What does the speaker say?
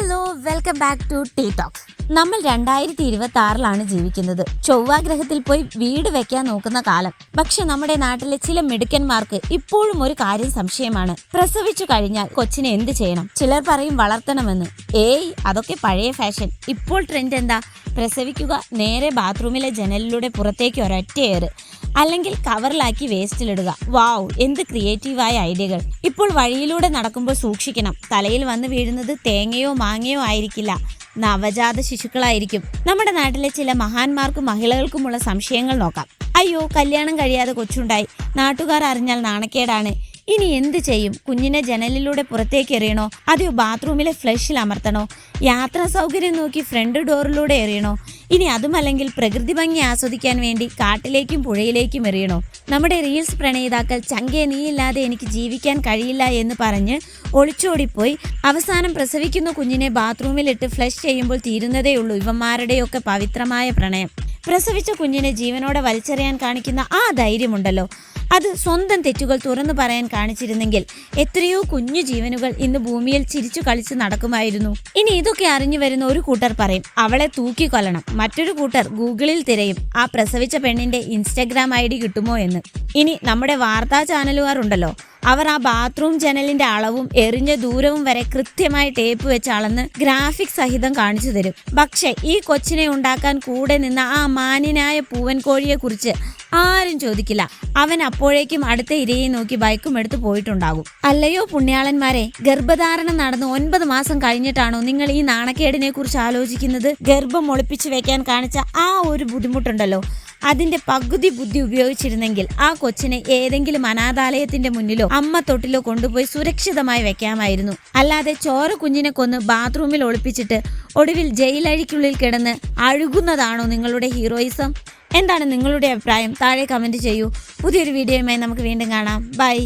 Hello, welcome back to tea talks. നമ്മൾ 2026 ജീവിക്കുന്നത്. ചൊവ്വാഗ്രഹത്തിൽ പോയി വീട് വെക്കാൻ നോക്കുന്ന കാലം. പക്ഷെ നമ്മുടെ നാട്ടിലെ ചില മിടുക്കന്മാർക്ക് ഇപ്പോഴും ഒരു കാര്യം സംശയമാണ്. പ്രസവിച്ചു കഴിഞ്ഞാൽ കൊച്ചിനെ എന്ത് ചെയ്യണം? ചിലർ പറയും വളർത്തണമെന്ന്. അതൊക്കെ പഴയ ഫാഷൻ. ഇപ്പോൾ ട്രെൻഡ് എന്താ? പ്രസവിക്കുക, നേരെ ബാത്റൂമിലെ ജനലിലൂടെ പുറത്തേക്ക് ഒരൊറ്റയേറ്, അല്ലെങ്കിൽ കവറിലാക്കി വേസ്റ്റിലിടുക. വാവ്, എന്ത് ക്രിയേറ്റീവായ ഐഡിയകൾ! ഇപ്പോൾ വഴിയിലൂടെ നടക്കുമ്പോൾ സൂക്ഷിക്കണം. തലയിൽ വന്ന് വീഴുന്നത് തേങ്ങയോ മാങ്ങയോ ആയിരിക്കില്ല, നവജാത ശിശുക്കളായിരിക്കും. നമ്മുടെ നാട്ടിലെ ചില മഹാന്മാർക്കും മഹിളകൾക്കുമുള്ള സംശയങ്ങൾ നോക്കാം. അയ്യോ, കല്യാണം കഴിയാതെ കൊച്ചുണ്ടായി, നാട്ടുകാർ അറിഞ്ഞാൽ നാണക്കേടാണ്. ഇനി എന്ത് ചെയ്യും? കുഞ്ഞിനെ ജനലിലൂടെ പുറത്തേക്ക് എറിയണോ? അതെയോ ബാത്റൂമിലെ ഫ്ലഷിൽ അമർത്തണോ? യാത്രാ സൗകര്യം നോക്കി ഫ്രണ്ട് ഡോറിലൂടെ എറിയണോ? ഇനി അതുമല്ലെങ്കിൽ പ്രകൃതി ഭംഗി ആസ്വദിക്കാൻ വേണ്ടി കാട്ടിലേക്കും പുഴയിലേക്കും എറിയണോ? നമ്മുടെ റീൽസ് പ്രണയിതാക്കൾ ചങ്കേ നീയില്ലാതെ എനിക്ക് ജീവിക്കാൻ കഴിയില്ല എന്ന് പറഞ്ഞ് ഒളിച്ചോടിപ്പോയി അവസാനം പ്രസവിക്കുന്ന കുഞ്ഞിനെ ബാത്റൂമിലിട്ട് ഫ്ലഷ് ചെയ്യുമ്പോൾ തീരുന്നതേയുള്ളൂ ഇവന്മാരുടെയൊക്കെ പവിത്രമായ പ്രണയം. പ്രസവിച്ച കുഞ്ഞിനെ ജീവനോടെ വലിച്ചെറിയാൻ കാണിക്കുന്ന ആ ധൈര്യമുണ്ടല്ലോ, അത് സ്വന്തം തെറ്റുകൾ തുറന്നു പറയാൻ കാണിച്ചിരുന്നെങ്കിൽ എത്രയോ കുഞ്ഞു ജീവനുകൾ ഇന്ന് ഭൂമിയിൽ ചിരിച്ചു കളിച്ച് നടക്കുമായിരുന്നു. ഇനി ഇതൊക്കെ അറിഞ്ഞു വരുന്ന ഒരു കൂട്ടർ പറയും അവളെ തൂക്കിക്കൊല്ലണം, മറ്റൊരു കൂട്ടർ ഗൂഗിളിൽ തിരയും ആ പ്രസവിച്ച പെണ്ണിന്റെ ഇൻസ്റ്റഗ്രാം ID കിട്ടുമോ എന്ന്. ഇനി നമ്മുടെ വാർത്താ ചാനലുകാർ ഉണ്ടല്ലോ, അവർ ആ ബാത്റൂം ജനലിന്റെ അളവും എറിഞ്ഞ ദൂരവും വരെ കൃത്യമായി ടേപ്പ് വെച്ച് അളന്ന് ഗ്രാഫിക്സ് സഹിതം കാണിച്ചു തരും. പക്ഷെ ഈ കൊച്ചിനെ ഉണ്ടാക്കാൻ കൂടെ നിന്ന ആ മാന്യനായ പൂവൻ കോഴിയെ കുറിച്ച് ആരും ചോദിക്കില്ല. അവൻ അപ്പോഴേക്കും അടുത്ത ഇരയെ നോക്കി ബൈക്കും എടുത്ത് പോയിട്ടുണ്ടാകും. അല്ലയോ പുണ്യാളന്മാരെ, ഗർഭധാരണം നടന്ന് 9 മാസം കഴിഞ്ഞിട്ടാണോ നിങ്ങൾ ഈ നാണക്കേടിനെ കുറിച്ച് ആലോചിക്കുന്നത്? ഗർഭം ഒളിപ്പിച്ചു വെക്കാൻ കാണിച്ച ആ ഒരു ബുദ്ധിമുട്ടുണ്ടല്ലോ, അതിന്റെ പകുതി ബുദ്ധി ഉപയോഗിച്ചിരുന്നെങ്കിൽ ആ കൊച്ചിനെ ഏതെങ്കിലും അനാഥാലയത്തിന്റെ മുന്നിലോ അമ്മ തൊട്ടിലോ കൊണ്ടുപോയി സുരക്ഷിതമായി വെക്കാമായിരുന്നു. അല്ലാതെ ചോര കുഞ്ഞിനെ കൊന്ന് ബാത്റൂമിൽ ഒളിപ്പിച്ചിട്ട് ഒടുവിൽ ജയിലഴിക്കുള്ളിൽ കിടന്ന് അഴുകുന്നതാണോ നിങ്ങളുടെ ഹീറോയിസം? എന്താണ് നിങ്ങളുടെ അഭിപ്രായം? താഴെ കമന്റ് ചെയ്യൂ. പുതിയൊരു വീഡിയോയുമായി നമുക്ക് വീണ്ടും കാണാം. ബൈ.